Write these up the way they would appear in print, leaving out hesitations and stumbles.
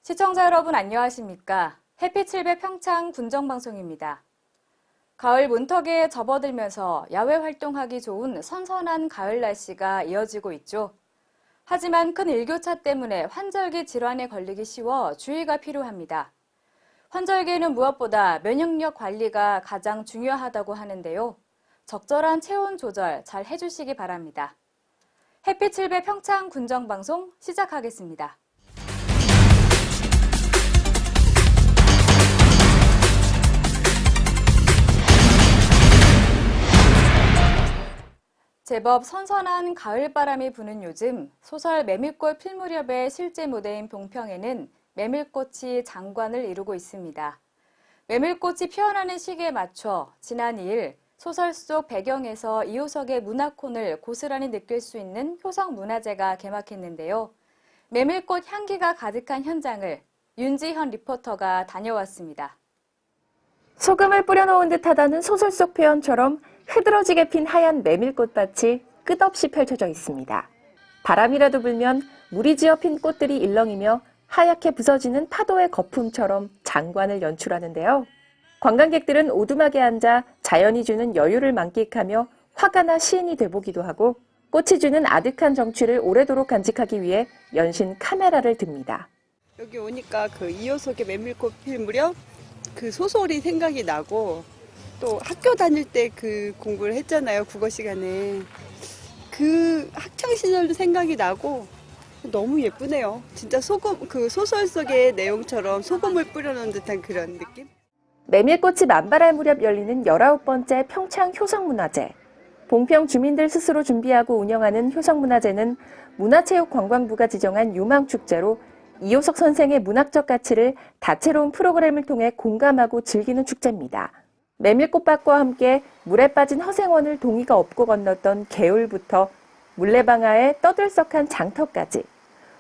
시청자 여러분 안녕하십니까? 햇빛7배 평창 군정방송입니다. 가을 문턱에 접어들면서 야외 활동하기 좋은 선선한 가을 날씨가 이어지고 있죠. 하지만 큰 일교차 때문에 환절기 질환에 걸리기 쉬워 주의가 필요합니다. 환절기에는 무엇보다 면역력 관리가 가장 중요하다고 하는데요. 적절한 체온 조절 잘 해주시기 바랍니다. 햇빛7배 평창 군정방송 시작하겠습니다. 제법 선선한 가을바람이 부는 요즘 소설 메밀꽃 필 무렵의 실제 무대인 봉평에는 메밀꽃이 장관을 이루고 있습니다. 메밀꽃이 피어나는 시기에 맞춰 지난 2일 소설 속 배경에서 이호석의 문학혼을 고스란히 느낄 수 있는 효성문화제가 개막했는데요. 메밀꽃 향기가 가득한 현장을 윤지현 리포터가 다녀왔습니다. 소금을 뿌려놓은 듯하다는 소설 속 표현처럼 흐드러지게 핀 하얀 메밀꽃밭이 끝없이 펼쳐져 있습니다. 바람이라도 불면 물이 지어 핀 꽃들이 일렁이며 하얗게 부서지는 파도의 거품처럼 장관을 연출하는데요. 관광객들은 오두막에 앉아 자연이 주는 여유를 만끽하며 화가나 시인이 돼보기도 하고 꽃이 주는 아득한 정취를 오래도록 간직하기 위해 연신 카메라를 듭니다. 여기 오니까 그 이호석의 메밀꽃 필 무렵 그 소설이 생각이 나고 또 학교 다닐 때 그 공부를 했잖아요, 국어 시간에. 그 학창 시절도 생각이 나고 너무 예쁘네요. 진짜 그 소설 속의 내용처럼 소금을 뿌려놓은 듯한 그런 느낌? 메밀꽃이 만발할 무렵 열리는 19번째 평창 효성문화제. 봉평 주민들 스스로 준비하고 운영하는 효성문화제는 문화체육관광부가 지정한 유망축제로 이호석 선생의 문학적 가치를 다채로운 프로그램을 통해 공감하고 즐기는 축제입니다. 메밀꽃밭과 함께 물에 빠진 허생원을 동이가 업고 건넜던 개울부터 물레방아에 떠들썩한 장터까지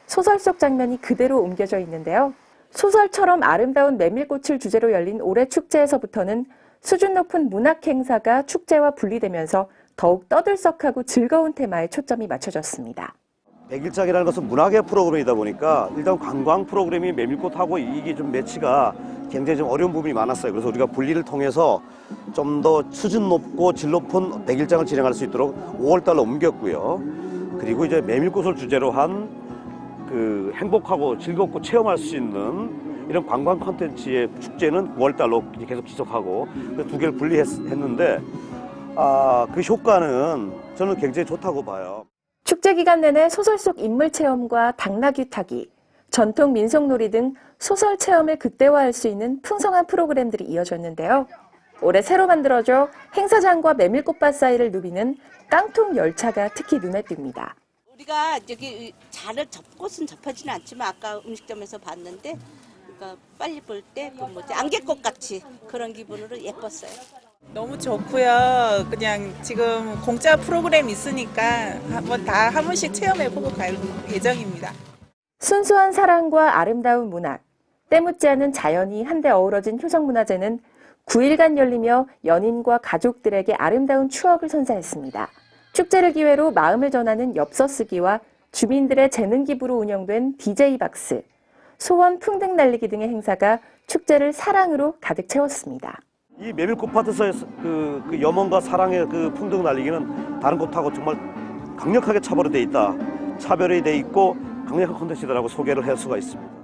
소설 속 장면이 그대로 옮겨져 있는데요. 소설처럼 아름다운 메밀꽃을 주제로 열린 올해 축제에서부터는 수준 높은 문학 행사가 축제와 분리되면서 더욱 떠들썩하고 즐거운 테마에 초점이 맞춰졌습니다. 백일장이라는 것은 문학의 프로그램이다 보니까 일단 관광 프로그램이 메밀꽃하고 이게 좀 매치가 굉장히 좀 어려운 부분이 많았어요. 그래서 우리가 분리를 통해서 좀 더 수준 높고 질 높은 백일장을 진행할 수 있도록 5월달로 옮겼고요. 그리고 이제 메밀꽃을 주제로 한 그 행복하고 즐겁고 체험할 수 있는 이런 관광 콘텐츠의 축제는 9월달로 계속 지속하고 그 두 개를 분리했는데 그 효과는 저는 굉장히 좋다고 봐요. 축제 기간 내내 소설 속 인물 체험과 당나귀 타기, 전통 민속놀이 등 소설 체험을 극대화할 수 있는 풍성한 프로그램들이 이어졌는데요. 올해 새로 만들어져 행사장과 메밀꽃밭 사이를 누비는 깡통 열차가 특히 눈에 띕니다. 우리가 여기 꽃은 접하지는 않지만 아까 음식점에서 봤는데 그러니까 빨리 볼 때 안개꽃 같이 그런 기분으로 예뻤어요. 너무 좋고요. 그냥 지금 공짜 프로그램 있으니까 한 번씩 체험해보고 갈 예정입니다. 순수한 사랑과 아름다운 문학, 때묻지 않은 자연이 한데 어우러진 효성문화제는 9일간 열리며 연인과 가족들에게 아름다운 추억을 선사했습니다. 축제를 기회로 마음을 전하는 엽서 쓰기와 주민들의 재능 기부로 운영된 DJ박스, 소원 풍등 날리기 등의 행사가 축제를 사랑으로 가득 채웠습니다. 이 메밀꽃밭에서의 그 염원과 사랑의 그 풍등 날리기는 다른 곳하고 정말 강력하게 차별이 돼 있다. 차별이 돼 있고 강력한 콘텐츠라고 소개를 할 수가 있습니다.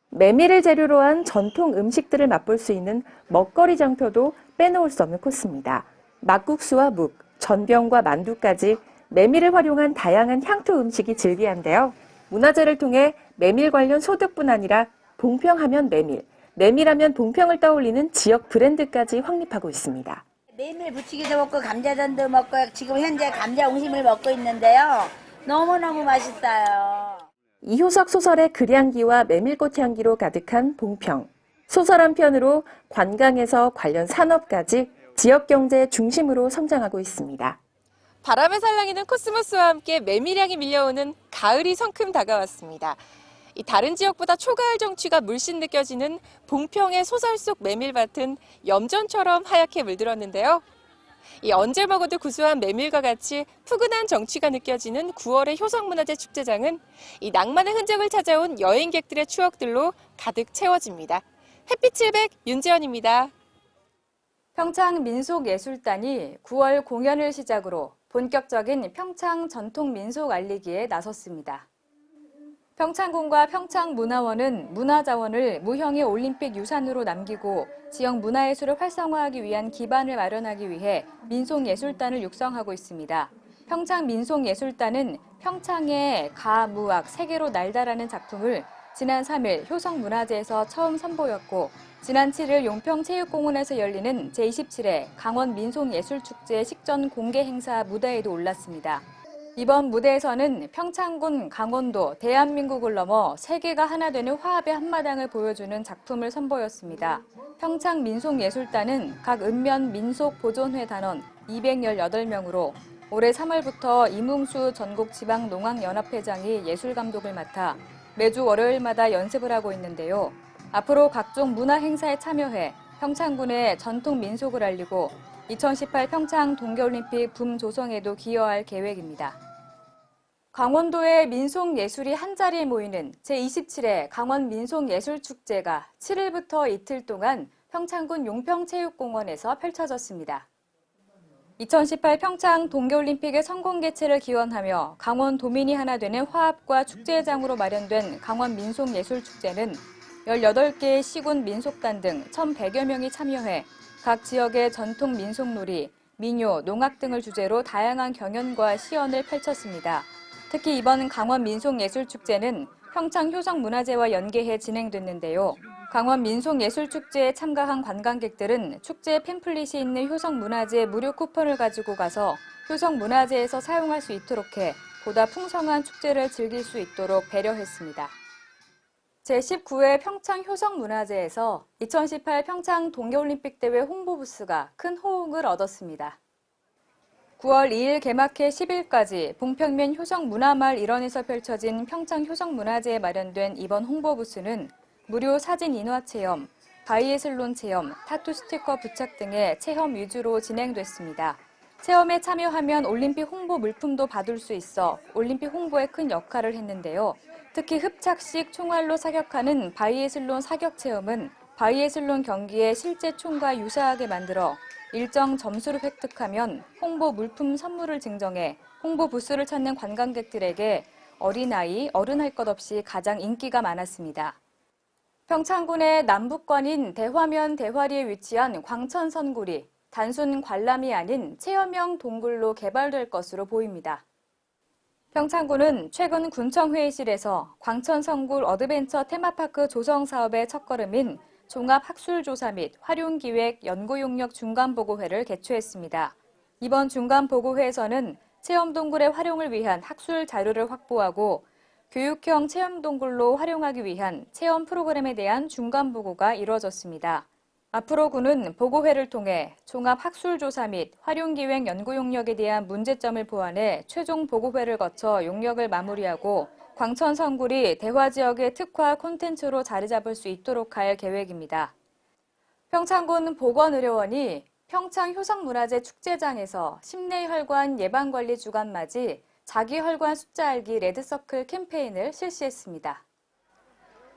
메밀을 재료로 한 전통 음식들을 맛볼 수 있는 먹거리 장터도 빼놓을 수 없는 코스입니다. 막국수와 묵, 전병과 만두까지 메밀을 활용한 다양한 향토 음식이 즐기한데요. 문화제를 통해 메밀 관련 소득뿐 아니라 봉평하면 메밀, 메밀하면 봉평을 떠올리는 지역 브랜드까지 확립하고 있습니다. 메밀 부치기도 먹고 감자전도 먹고 지금 현재 감자 옹심을 먹고 있는데요. 너무너무 맛있어요. 이효석 소설의 글향기와 메밀꽃 향기로 가득한 봉평. 소설 한 편으로 관광에서 관련 산업까지 지역 경제의 중심으로 성장하고 있습니다. 바람에 살랑이는 코스모스와 함께 메밀향이 밀려오는 가을이 성큼 다가왔습니다. 다른 지역보다 초가을 정취가 물씬 느껴지는 봉평의 소설 속 메밀밭은 염전처럼 하얗게 물들었는데요. 이 언제 먹어도 구수한 메밀과 같이 푸근한 정취가 느껴지는 9월의 효성문화재 축제장은 이 낭만의 흔적을 찾아온 여행객들의 추억들로 가득 채워집니다. 햇빛 700 윤지연입니다. 평창민속예술단이 9월 공연을 시작으로 본격적인 평창 전통 민속 알리기에 나섰습니다. 평창군과 평창문화원은 문화자원을 무형의 올림픽 유산으로 남기고 지역 문화예술을 활성화하기 위한 기반을 마련하기 위해 민속예술단을 육성하고 있습니다. 평창민속예술단은 평창의 가, 무악, 세계로 날다라는 작품을 지난 3일 효성문화제에서 처음 선보였고 지난 7일 용평체육공원에서 열리는 제27회 강원민속예술축제 식전 공개 행사 무대에도 올랐습니다. 이번 무대에서는 평창군, 강원도, 대한민국을 넘어 세계가 하나 되는 화합의 한마당을 보여주는 작품을 선보였습니다. 평창민속예술단은 각 읍면 민속보존회 단원 218명으로 올해 3월부터 이뭉수 전국지방농악연합회장이 예술감독을 맡아 매주 월요일마다 연습을 하고 있는데요. 앞으로 각종 문화 행사에 참여해 평창군의 전통 민속을 알리고 2018 평창 동계올림픽 붐 조성에도 기여할 계획입니다. 강원도의 민속예술이 한자리에 모이는 제27회 강원민속예술축제가 7일부터 이틀 동안 평창군 용평체육공원에서 펼쳐졌습니다. 2018 평창 동계올림픽의 성공 개최를 기원하며 강원도민이 하나 되는 화합과 축제장으로 마련된 강원민속예술축제는 18개의 시군 민속단 등 1,100여 명이 참여해 각 지역의 전통 민속놀이, 민요, 농악 등을 주제로 다양한 경연과 시연을 펼쳤습니다. 특히 이번 강원민속예술축제는 평창효성문화제와 연계해 진행됐는데요. 강원민속예술축제에 참가한 관광객들은 축제 팸플릿이 있는 효성문화제 무료 쿠폰을 가지고 가서 효성문화제에서 사용할 수 있도록 해 보다 풍성한 축제를 즐길 수 있도록 배려했습니다. 제19회 평창효성문화제에서 2018 평창 동계올림픽 대회 홍보부스가 큰 호응을 얻었습니다. 9월 2일 개막해 10일까지 봉평면 효성문화마을 일원에서 펼쳐진 평창효성문화제에 마련된 이번 홍보부스는 무료 사진 인화 체험, 바이애슬론 체험, 타투 스티커 부착 등의 체험 위주로 진행됐습니다. 체험에 참여하면 올림픽 홍보 물품도 받을 수 있어 올림픽 홍보에 큰 역할을 했는데요. 특히 흡착식 총알로 사격하는 바이애슬론 사격 체험은 바이애슬론 경기에 실제 총과 유사하게 만들어 일정 점수를 획득하면 홍보 물품 선물을 증정해 홍보 부스를 찾는 관광객들에게 어린아이, 어른 할 것 없이 가장 인기가 많았습니다. 평창군의 남북권인 대화면 대화리에 위치한 광천선굴이 단순 관람이 아닌 체험형 동굴로 개발될 것으로 보입니다. 평창군은 최근 군청회의실에서 광천선굴 어드벤처 테마파크 조성 사업의 첫걸음인 종합학술조사 및 활용기획 연구용역 중간보고회를 개최했습니다. 이번 중간보고회에서는 체험동굴의 활용을 위한 학술 자료를 확보하고 교육형 체험동굴로 활용하기 위한 체험 프로그램에 대한 중간보고가 이뤄졌습니다. 앞으로 군은 보고회를 통해 종합학술조사 및 활용기획 연구용역에 대한 문제점을 보완해 최종 보고회를 거쳐 용역을 마무리하고 광천선굴이 대화지역의 특화 콘텐츠로 자리 잡을 수 있도록 할 계획입니다. 평창군 보건의료원이 평창효성문화제 축제장에서 심내혈관 예방관리 주간 맞이 자기혈관 숫자 알기 레드서클 캠페인을 실시했습니다.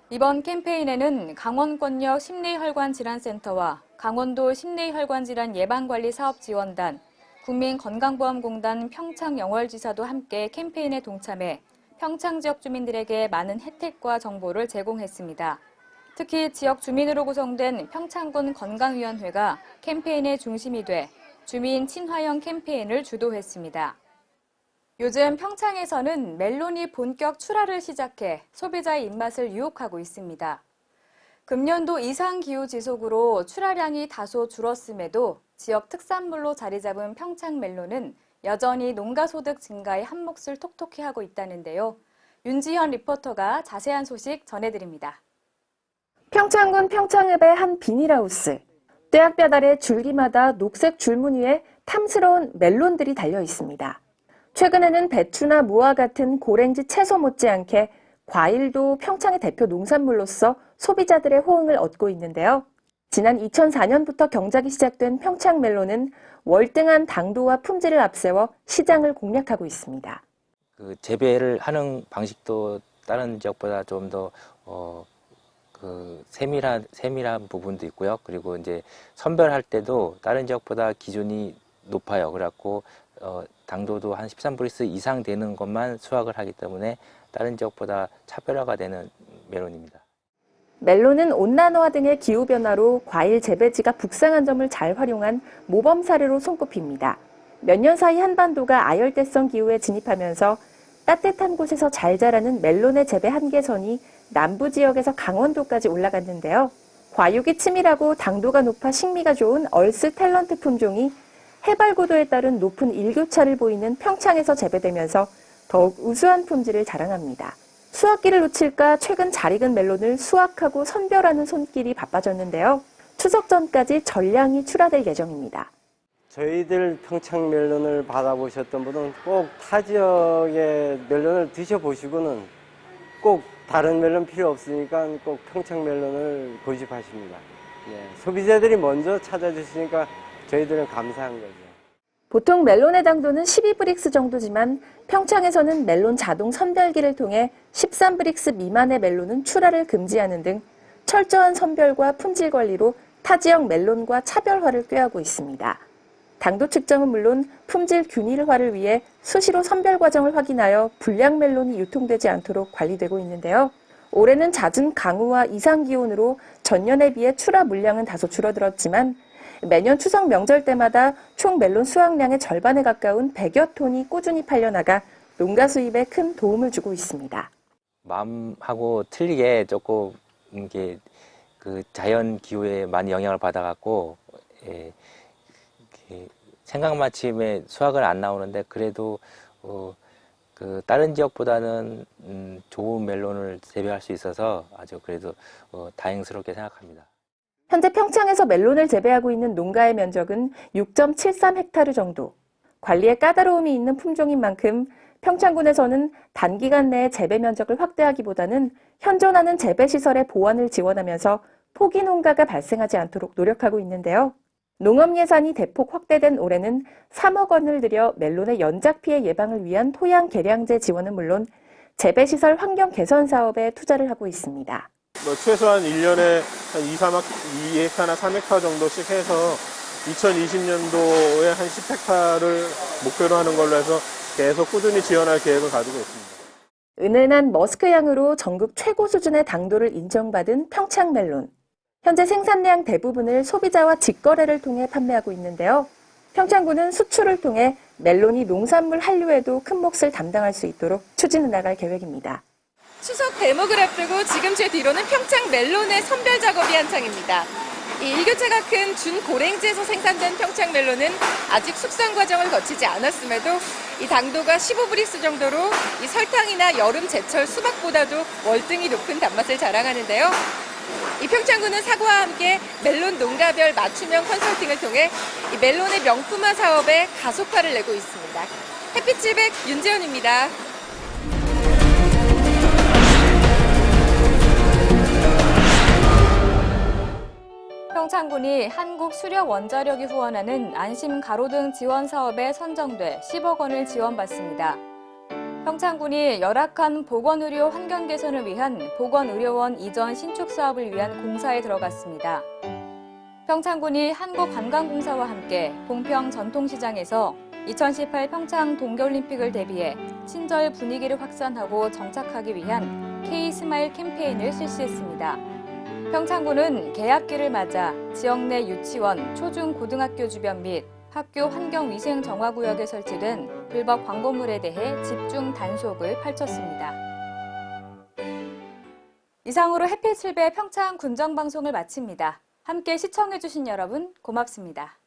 이번 캠페인에는 강원권역 심내혈관질환센터와 강원도 심내혈관질환 예방관리사업지원단, 국민건강보험공단 평창영월지사도 함께 캠페인에 동참해 평창 지역 주민들에게 많은 혜택과 정보를 제공했습니다. 특히 지역 주민으로 구성된 평창군 건강위원회가 캠페인의 중심이 돼 주민 친화형 캠페인을 주도했습니다. 요즘 평창에서는 멜론이 본격 출하를 시작해 소비자의 입맛을 유혹하고 있습니다. 금년도 이상 기후 지속으로 출하량이 다소 줄었음에도 지역 특산물로 자리 잡은 평창 멜론은 여전히 농가 소득 증가에 한 몫을 톡톡히 하고 있다는데요. 윤지현 리포터가 자세한 소식 전해드립니다. 평창군 평창읍의 한 비닐하우스. 떼약볕 아래 줄기마다 녹색 줄무늬에 탐스러운 멜론들이 달려 있습니다. 최근에는 배추나 무와 같은 고랭지 채소 못지않게 과일도 평창의 대표 농산물로서 소비자들의 호응을 얻고 있는데요. 지난 2004년부터 경작이 시작된 평창멜론은 월등한 당도와 품질을 앞세워 시장을 공략하고 있습니다. 그 재배를 하는 방식도 다른 지역보다 좀 더 세밀한 부분도 있고요. 그리고 이제 선별할 때도 다른 지역보다 기준이 높아요. 그래갖고 당도도 한 13브릭스 이상 되는 것만 수확을 하기 때문에 다른 지역보다 차별화가 되는 멜론입니다. 멜론은 온난화 등의 기후변화로 과일 재배지가 북상한 점을 잘 활용한 모범 사례로 손꼽힙니다. 몇 년 사이 한반도가 아열대성 기후에 진입하면서 따뜻한 곳에서 잘 자라는 멜론의 재배 한계선이 남부 지역에서 강원도까지 올라갔는데요. 과육이 치밀하고 당도가 높아 식미가 좋은 얼스 탤런트 품종이 해발 고도에 따른 높은 일교차를 보이는 평창에서 재배되면서 더욱 우수한 품질을 자랑합니다. 수확기를 놓칠까 최근 잘 익은 멜론을 수확하고 선별하는 손길이 바빠졌는데요. 추석 전까지 전량이 출하될 예정입니다. 저희들 평창 멜론을 받아보셨던 분은 꼭 타 지역의 멜론을 드셔보시고는 꼭 다른 멜론 필요 없으니까 꼭 평창 멜론을 고집하십니다. 소비자들이 먼저 찾아주시니까 저희들은 감사한 거죠. 보통 멜론의 당도는 12브릭스 정도지만 평창에서는 멜론 자동 선별기를 통해 13브릭스 미만의 멜론은 출하를 금지하는 등 철저한 선별과 품질 관리로 타 지역 멜론과 차별화를 꾀하고 있습니다. 당도 측정은 물론 품질 균일화를 위해 수시로 선별 과정을 확인하여 불량 멜론이 유통되지 않도록 관리되고 있는데요. 올해는 잦은 강우와 이상 기온으로 전년에 비해 출하 물량은 다소 줄어들었지만 매년 추석 명절 때마다 총 멜론 수확량의 절반에 가까운 100여 톤이 꾸준히 팔려나가 농가 수입에 큰 도움을 주고 있습니다. 마음하고 틀리게 조금 이게 그 자연 기후에 많이 영향을 받아갖고 생각마침에 수확을 안 나오는데 그래도 그 다른 지역보다는 좋은 멜론을 재배할 수 있어서 아주 그래도 다행스럽게 생각합니다. 현재 평창에서 멜론을 재배하고 있는 농가의 면적은 6.73헥타르 정도. 관리에 까다로움이 있는 품종인 만큼 평창군에서는 단기간 내에 재배 면적을 확대하기보다는 현존하는 재배시설의 보완을 지원하면서 포기 농가가 발생하지 않도록 노력하고 있는데요. 농업 예산이 대폭 확대된 올해는 3억 원을 들여 멜론의 연작 피해 예방을 위한 토양 개량제 지원은 물론 재배시설 환경 개선 사업에 투자를 하고 있습니다. 최소한 1년에 한 2헥타나 3헥타 정도씩 해서 2020년도에 한 10헥타를 목표로 하는 걸로 해서 계속 꾸준히 지원할 계획을 가지고 있습니다. 은은한 머스크 향으로 전국 최고 수준의 당도를 인정받은 평창 멜론. 현재 생산량 대부분을 소비자와 직거래를 통해 판매하고 있는데요. 평창군은 수출을 통해 멜론이 농산물 한류에도 큰 몫을 담당할 수 있도록 추진해 나갈 계획입니다. 추석 대목을 앞두고 지금 제 뒤로는 평창 멜론의 선별 작업이 한창입니다. 이 일교차가 큰 준고랭지에서 생산된 평창 멜론은 아직 숙성 과정을 거치지 않았음에도 이 당도가 15브릭스 정도로 이 설탕이나 여름 제철 수박보다도 월등히 높은 단맛을 자랑하는데요. 이 평창군은 사과와 함께 멜론 농가별 맞춤형 컨설팅을 통해 이 멜론의 명품화 사업에 가속화를 내고 있습니다. 햇빛700 윤재현입니다. 평창군이 한국수력원자력이 후원하는 안심 가로등 지원 사업에 선정돼 10억 원을 지원받습니다. 평창군이 열악한 보건의료 환경 개선을 위한 보건의료원 이전 신축 사업을 위한 공사에 들어갔습니다. 평창군이 한국관광공사와 함께 봉평 전통시장에서 2018 평창 동계올림픽을 대비해 친절 분위기를 확산하고 정착하기 위한 K-스마일 캠페인을 실시했습니다. 평창군은 개학기를 맞아 지역 내 유치원, 초중, 고등학교 주변 및 학교 환경위생 정화구역에 설치된 불법 광고물에 대해 집중 단속을 펼쳤습니다. 이상으로 햇빛7배 평창 군정방송을 마칩니다. 함께 시청해주신 여러분 고맙습니다.